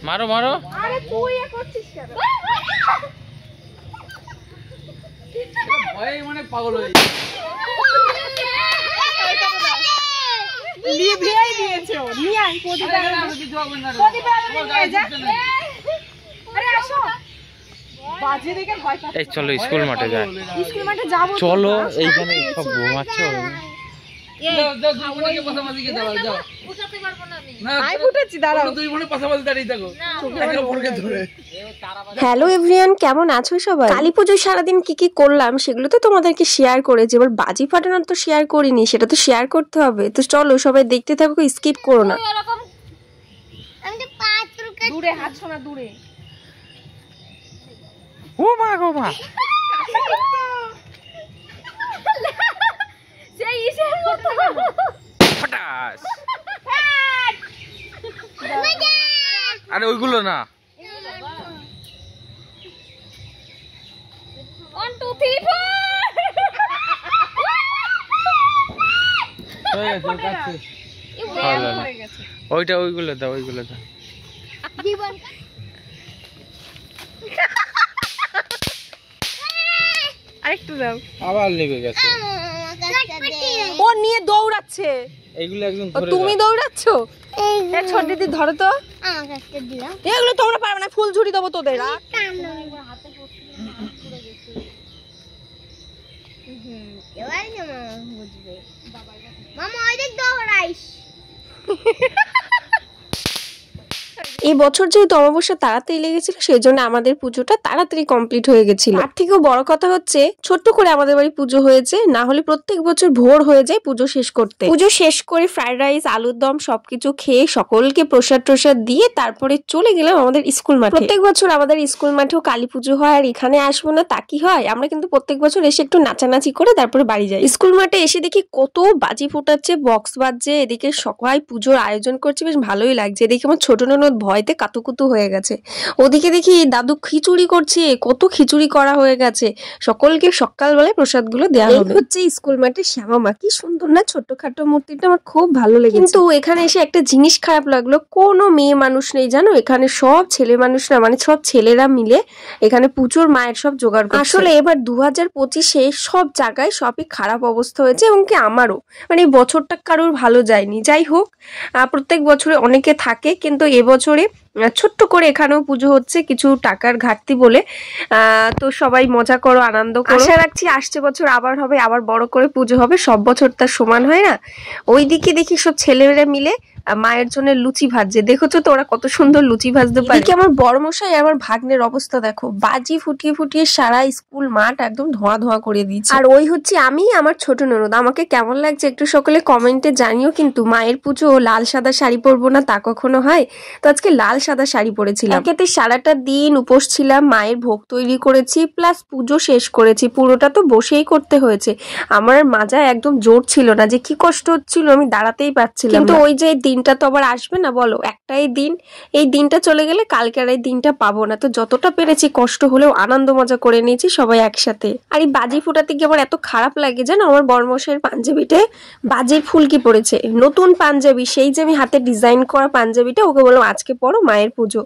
মারো মারো। আরে তুই এ করছিস কেন? ভয় মানে পাগল হয়ে লিভিয়াই দিয়েছো। নিয়ে আয় প্রদীপ। আরে আসো। বাজে দেখে ভয় পাচ্ছি। এই চলো স্কুল মাঠে যাই। স্কুল মাঠে যাব। চলো এইখানে সব ঘুমাচ্ছে। হ্যালো এভরিওয়ান, কেমন আছো সবাই? কালী পুজোয় সারাদিন কি কি করলাম সেগুলো তো তোমাদেরকে শেয়ার করেছি। এবার বাজি ফাটানোর তো শেয়ার করিনি, সেটা তো শেয়ার করতে হবে। তো চলো সবাই দেখতে থাকো, স্কিপ করো না। দূরে হাত শোনা, দূরে। ও মা গো মা, সেই ইসের মতো ফটাস। আরে ওইগুলো না। 1 2 3 4 ওইটা ওইগুলো দাও, ওইগুলো দাও। আরেকটু দাও। আবার লেগে গেছে। ও নিয়ে দৌড়াচ্ছে। এইগুলো একদম ও তুমি দৌড়াচ্ছ? এই ছোট দিদি ধরো তো। এগুলো তোমরা পারবে না, ফুল ঝুড়ি দেবো তোদের। এই বছর যেহেতু অমাবস্যা তাড়াতাড়ি লেগেছিল, সেই জন্য আমাদের পুজোটা তাড়াতাড়ি কমপ্লিট হয়ে গেছিল। তার থেকেও বড় কথা হচ্ছে ছোট্ট করে আমাদের বাড়ি পুজো হয়েছে, না হলে প্রত্যেক বছর ভোর হয়ে যায় পুজো শেষ করতে। পুজো শেষ করে ফ্রাইড রাইস, আলুর দম সবকিছু খেয়ে সকলকে প্রসাদ টসাদ দিয়ে তারপরে চলে গেলাম আমাদের স্কুল মাঠে। প্রত্যেক বছর আমাদের স্কুল মাঠেও কালী পুজো হয়, আর এখানে আসবো না তা কি হয়? আমরা কিন্তু প্রত্যেক বছর এসে একটু নাচানাচি করে তারপরে বাড়ি যাই। স্কুল মাঠে এসে দেখি কত বাজি ফোটাচ্ছে, বক্স বাজছে, এদিকে সবাই পুজোর আয়োজন করছে, বেশ ভালোই লাগছে। এদিকে আমার ছোট ননদ ভয়তে কাতুকুতু হয়ে গেছে। ওদিকে দেখি দাদু খিচুড়ি করছে, কত খিচুড়ি করা হয়ে গেছে। সকলকে সকালবেলায় প্রসাদ গুলো দেওয়া হবে। হচ্ছে স্কুল মাঠে শ্যামা মা, কি সুন্দর না ছোট্টখাটো মূর্তিটা, আমার খুব ভালো লেগেছে। কিন্তু এখানে এসে একটা জিনিস খারাপ লাগলো, কোনো মেয়ে মানুষ নেই জানো এখানে, সব ছেলে মানুষ না, মানে সব ছেলেরা মিলে এখানে পুজোর মায়ের সব জোগাড় করছে। আসলে এবার 2025-এ সব জায়গায় সবই খারাপ অবস্থা হয়েছে, এবং কি আমারও, মানে এই বছরটা কারোর ভালো যায়নি। যাই হোক, প্রত্যেক বছরে অনেকে থাকে, কিন্তু এবছরে ছোট্ট করে এখানেও পুজো হচ্ছে কিছু টাকার ঘাটতি বলে। তো সবাই মজা করো, আনন্দ করো। আশা রাখছি আসছে বছর আবার হবে, আবার বড় করে পুজো হবে। সব বছর তার সমান হয় না। ওইদিকে দেখি সব ছেলেমেয়েরা মিলে মায়ের জন্য লুচি ভাজছে, দেখেছো তো ওরা কত সুন্দর লুচি ভাজতে পারে। এদিকে আমার বড় মশাই আমার ভাগ্নের অবস্থা দেখো, বাজি ফুটিয়ে ফুটিয়ে সারা স্কুল মাঠ একদম ধোঁয়া ধোঁয়া করে দিচ্ছে। আর ওই হচ্ছে আমি, আমার ছোট ননদ। আমাকে কেমন লাগছে একটু সকলে কমেন্টে জানিও। কিন্তু মায়ের পুজো লাল সাদা শাড়ি পরবো না তা কখনো হয়? তো আজকে লাল সাদা শাড়ি পরেছিলাম। একেতে সারাটা দিন উপোস ছিলাম, মায়ের ভোগ তৈরি করেছি, প্লাস পুজো শেষ করেছি। পুরোটা তো বসেই করতে হয়েছে। আমার মাজা একদম জোর ছিল না, যে কি কষ্ট হচ্ছিল আমি দাঁড়াতেই পারছিলাম। কিন্তু ওই যে দিনটা তো আবার আসবে না বলো, একটাই দিন, এই দিনটা চলে গেলে কালকে আর এই দিনটা পাবো না। তো যতটা পেরেছি কষ্ট হলেও আনন্দ মজা করে নিয়েছি সবাই একসাথে। আর এই বাজি ফোটাতে গিয়ে আমার এত খারাপ লাগে জানো, আমার বড়মশাইয়ের পাঞ্জাবিতে বাজির ফুলকি পড়েছে, নতুন পাঞ্জাবি, সেই যে আমি হাতে ডিজাইন করা পাঞ্জাবিটা, ওকে বললাম আজকে পরো, মায়ের পুজো।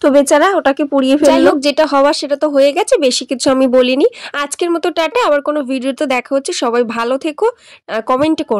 তো বেচারা ওটাকে পরিয়ে ফেললো। যাই হোক, যেটা হওয়ার সেটা তো হয়ে গেছে, বেশি কিছু আমি বলিনি। আজকের মতো টাটা, আবার কোনো ভিডিওতে দেখা হচ্ছে। সবাই ভালো থেকো, কমেন্টে করো।